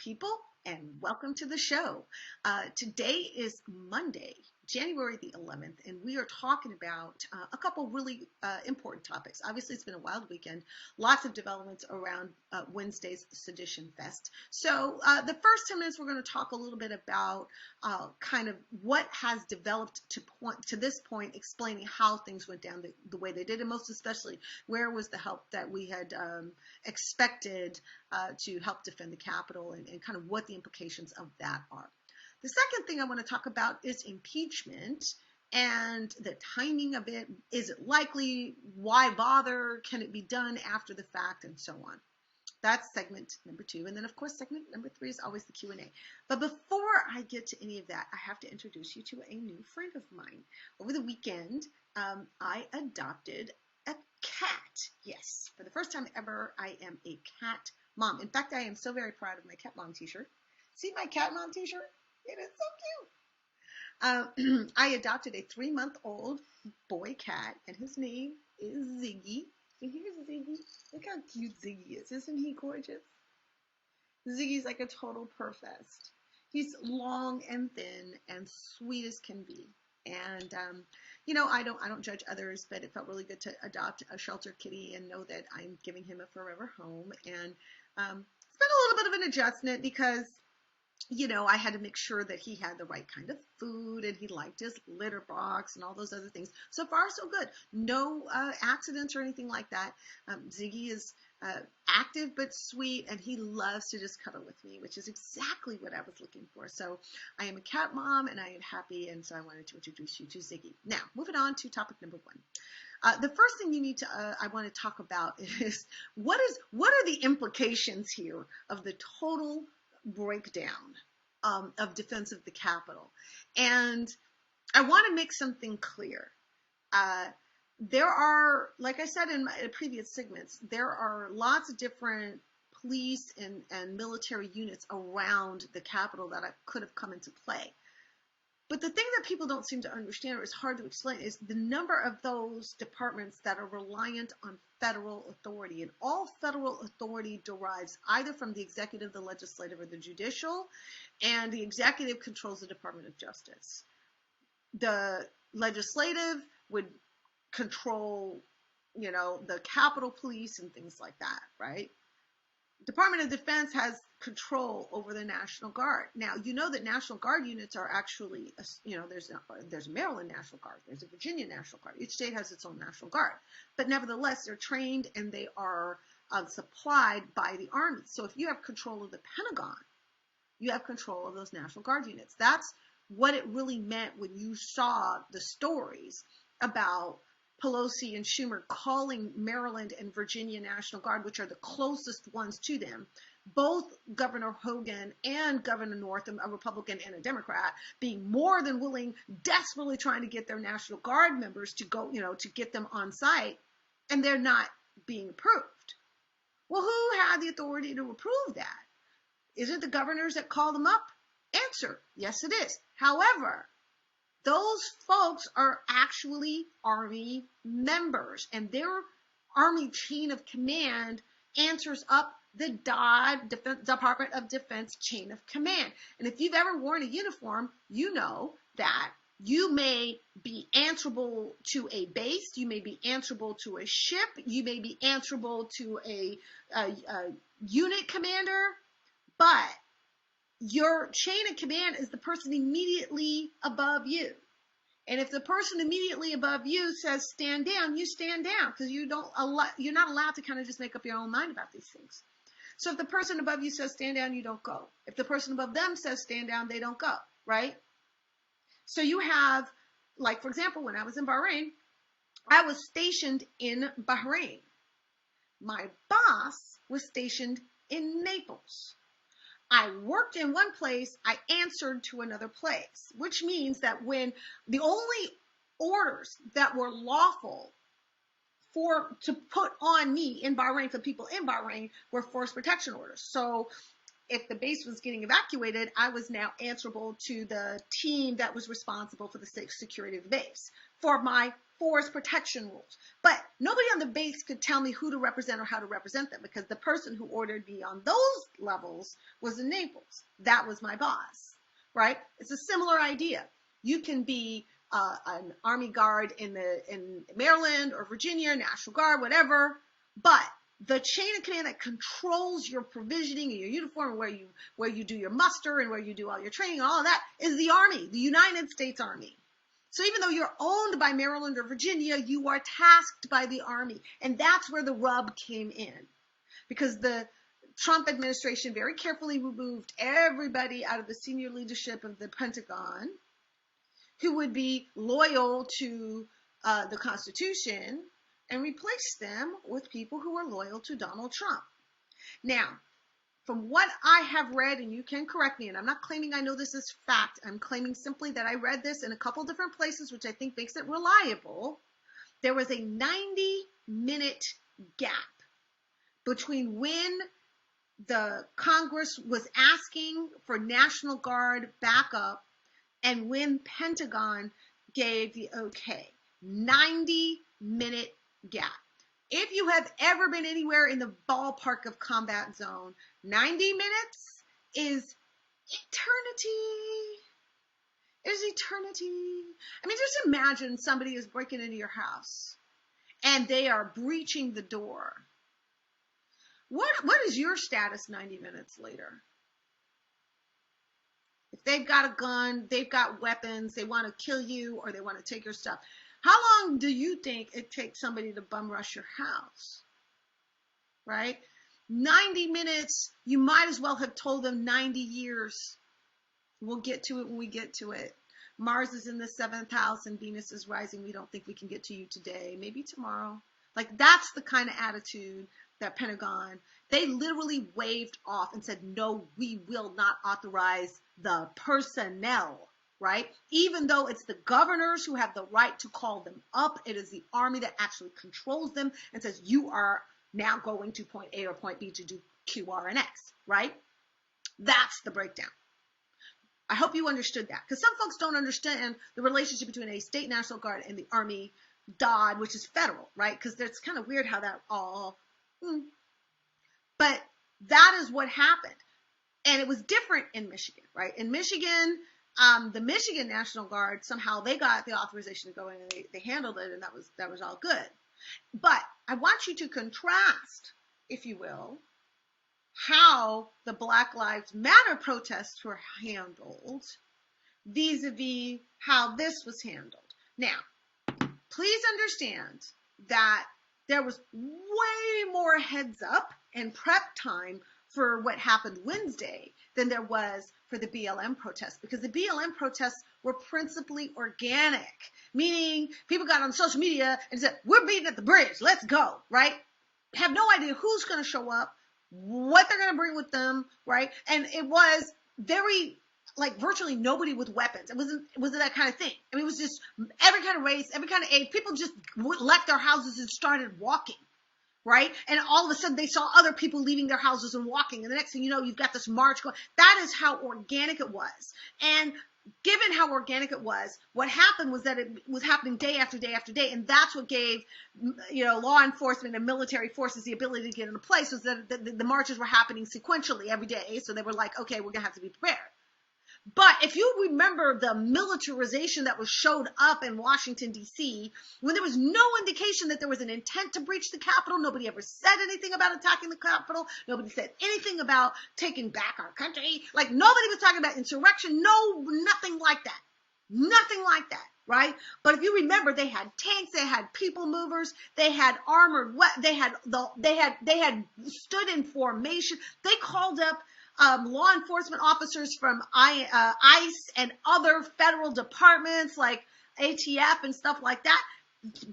people, and welcome to the show. Today is Monday, January the 11th, and we are talking about a couple really important topics. Obviously, it's been a wild weekend, lots of developments around Wednesday's Sedition Fest. So the first 10 minutes, we're going to talk a little bit about kind of what has developed to this point, explaining how things went down the way they did, and most especially, where was the help that we had expected to help defend the Capitol, and kind of what the implications of that are. The second thing I want to talk about is impeachment and the timing of it. Is it likely? Why bother? Can it be done after the fact? And so on. That's segment number 2. And then, of course, segment number 3 is always the Q&A. But before I get to any of that, I have to introduce you to a new friend of mine. Over the weekend, I adopted a cat. Yes, for the first time ever, I am a cat mom. In fact, I am so very proud of my cat mom t-shirt. See my cat mom t-shirt? It is so cute. I adopted a 3-month-old boy cat, and his name is Ziggy. And here's Ziggy. Look how cute Ziggy is. Isn't he gorgeous? Ziggy's like a total perfest. He's long and thin and sweet as can be. And you know, I don't judge others, but it felt really good to adopt a shelter kitty and know that I'm giving him a forever home. And it's been a little bit of an adjustment because, you know, I had to make sure that he had the right kind of food and he liked his litter box and all those other things. So far, so good. No accidents or anything like that. Ziggy is active but sweet, and he loves to just cuddle with me, which is exactly what I was looking for. So I am a cat mom, and I am happy, and so I wanted to introduce you to Ziggy. Now, moving on to topic number 1. The first thing you need to, I want to talk about is what are the implications here of the total breakdown of defense of the Capitol. And I want to make something clear. There are, like I said in my previous segments, there are lots of different police and military units around the Capitol that could have come into play. But the thing that people don't seem to understand, or is hard to explain, is the number of those departments that are reliant on federal authority. And all federal authority derives either from the executive, the legislative, or the judicial, and the executive controls the Department of Justice. The legislative would control, you know, the Capitol Police and things like that, right? Department of Defense has control over the National Guard. Now, you know that National Guard units are actually, you know, there's a Maryland National Guard, there's a Virginia National Guard. Each state has its own National Guard. But nevertheless, they're trained and they are supplied by the Army. So if you have control of the Pentagon, you have control of those National Guard units. That's what it really meant when you saw the stories about Pelosi and Schumer calling Maryland and Virginia National Guard, which are the closest ones to them, both Governor Hogan and Governor Northam, a Republican and a Democrat, being more than willing, desperately trying to get their National Guard members to go, you know, to get them on site, and they're not being approved. Well, who had the authority to approve that? Is it the governors that call them up? Answer, yes it is. However, those folks are actually Army members, and their Army chain of command answers up the DOD, Department of Defense chain of command. And if you've ever worn a uniform, you know that you may be answerable to a base, you may be answerable to a ship, you may be answerable to a unit commander, but your chain of command is the person immediately above you. And if the person immediately above you says stand down, you stand down, because you're not allowed to kind of just make up your own mind about these things. So if the person above you says stand down, you don't go. If the person above them says stand down, they don't go, right? So you have, like, for example, when I was in Bahrain, I was stationed in Bahrain. My boss was stationed in Naples. I worked in one place, I answered to another place, which means that when the only orders that were lawful to put on me in Bahrain, for people in Bahrain, were force protection orders. So if the base was getting evacuated, I was now answerable to the team that was responsible for the security of the base. for my forest protection rules. But nobody on the base could tell me who to represent or how to represent them, because the person who ordered me on those levels was in Naples. That was my boss, right? It's a similar idea. You can be an Army Guard in Maryland or Virginia, National Guard, whatever, but the chain of command that controls your provisioning and your uniform, and where you do your muster and where you do all your training and all of that, is the Army, the United States Army. So even though you're owned by Maryland or Virginia, you are tasked by the Army. And that's where the rub came in, because the Trump administration very carefully removed everybody out of the senior leadership of the Pentagon who would be loyal to the Constitution, and replaced them with people who are loyal to Donald Trump. Now, from what I have read, and you can correct me, and I'm not claiming I know this is fact, I'm claiming simply that I read this in a couple different places, which I think makes it reliable. There was a 90-minute gap between when the Congress was asking for National Guard backup and when Pentagon gave the okay. 90-minute gap. If you have ever been anywhere in the ballpark of combat zone, 90 minutes is eternity. Is eternity. I mean, just imagine somebody is breaking into your house and they are breaching the door. What is your status 90 minutes later? If they've got a gun, they've got weapons, they want to kill you or they want to take your stuff. How long do you think it takes somebody to bum rush your house? Right? 90 minutes, you might as well have told them 90 years. We'll get to it when we get to it. Mars is in the 7th house and Venus is rising. We don't think we can get to you today. Maybe tomorrow. Like, that's the kind of attitude that Pentagon, they literally waved off and said, no, we will not authorize the personnel, right? Even though it's the governors who have the right to call them up, it is the Army that actually controls them and says, you are now going to point A or point B to do Q, R, and X, right? That's the breakdown. I hope you understood that, because some folks don't understand the relationship between a state National Guard and the Army DOD, which is federal, right? Because it's kind of weird how that all, but that is what happened. And it was different in Michigan, right? In Michigan, the Michigan National Guard, somehow they got the authorization to go in and they handled it, and that was all good. But I want you to contrast, if you will, how the Black Lives Matter protests were handled vis-a-vis how this was handled. Now, please understand that there was way more heads up and prep time for what happened Wednesday than there was for the BLM protests, because the BLM protests were principally organic, meaning people got on social media and said, we're meeting at the bridge, let's go, right? Have no idea who's going to show up, what they're going to bring with them, right? And it was very, like, virtually nobody with weapons. It wasn't that kind of thing. I mean, it was just every kind of race, every kind of age. People just left their houses and started walking, right? And all of a sudden they saw other people leaving their houses and walking. And the next thing you know, you've got this march going. That is how organic it was. And given how organic it was, what happened was that it was happening day after day after day, and that's what gave, law enforcement and military forces the ability to get into place, was that the marches were happening sequentially every day, so they were like, okay, we're going to have to be prepared. But if you remember the militarization that was showed up in Washington, D.C., when there was no indication that there was an intent to breach the Capitol, nobody ever said anything about attacking the Capitol, nobody said anything about taking back our country, like nobody was talking about insurrection, nothing like that. Nothing like that, right? But if you remember, they had tanks, they had people movers, they had armored, they had stood in formation. They called up law enforcement officers from ICE and other federal departments like ATF and stuff like that.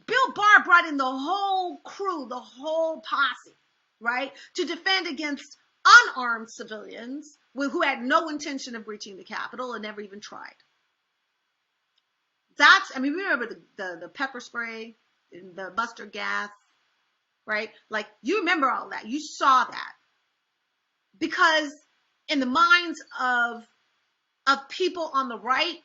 Bill Barr brought in the whole crew, the whole posse, right, to defend against unarmed civilians who had no intention of breaching the Capitol and never even tried. Remember the pepper spray, the mustard gas, right? Like, you remember all that. You saw that. Because in the minds of people on the right,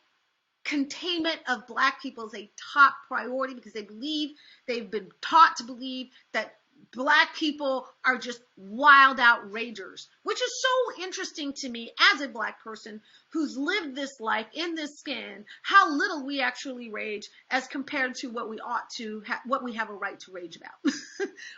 containment of black people is a top priority because they've been taught to believe that black people are just wild outragers, which is so interesting to me as a black person who's lived this life in this skin, how little we actually rage as compared to what we ought to, what we have a right to rage about,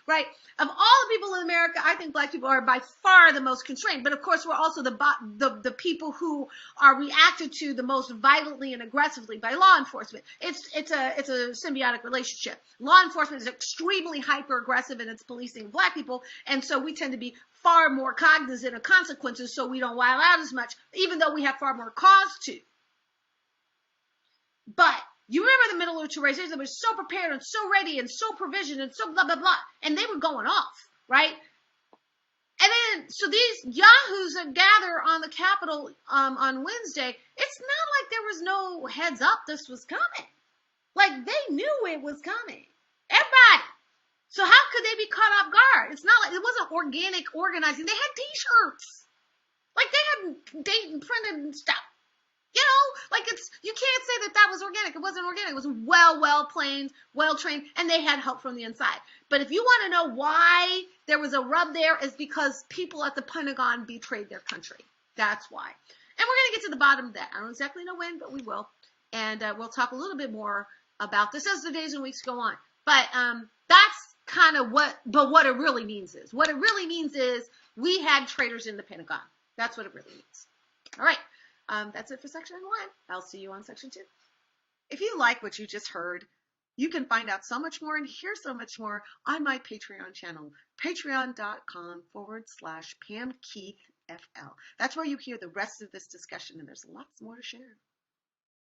right? Of all the people in America, I think black people are by far the most constrained, but of course we're also the people who are reacted to the most violently and aggressively by law enforcement. It's a symbiotic relationship. Law enforcement is extremely hyper aggressive in its policing of black people, and so we tend to be far more cognizant of consequences so we don't wild out as much, even though we have far more cause to. But you remember the middle of the race, they were so prepared and so ready and so provisioned and so blah, blah, blah, and they were going off, right? And then, so these yahoos that gather on the Capitol on Wednesday, it's not like there was no heads up this was coming. Like, they knew it was coming. Everybody. So how could they be caught off guard? It's not like, it wasn't organic organizing. They had t-shirts. Like, they had Dayton printed and stuff. You know, like you can't say that was organic. It wasn't organic. It was well planned, well trained, and they had help from the inside. But if you want to know why there was a rub there, is because people at the Pentagon betrayed their country. That's why. And we're going to get to the bottom of that. I don't exactly know when, but we will. And we'll talk a little bit more about this as the days and weeks go on. But that's kind of what it really means is. What it really means is we had traitors in the Pentagon. That's what it really means. All right. That's it for section 1. I'll see you on section 2. If you like what you just heard, you can find out so much more and hear so much more on my Patreon channel, patreon.com/PamKeithFL. That's where you hear the rest of this discussion, and there's lots more to share.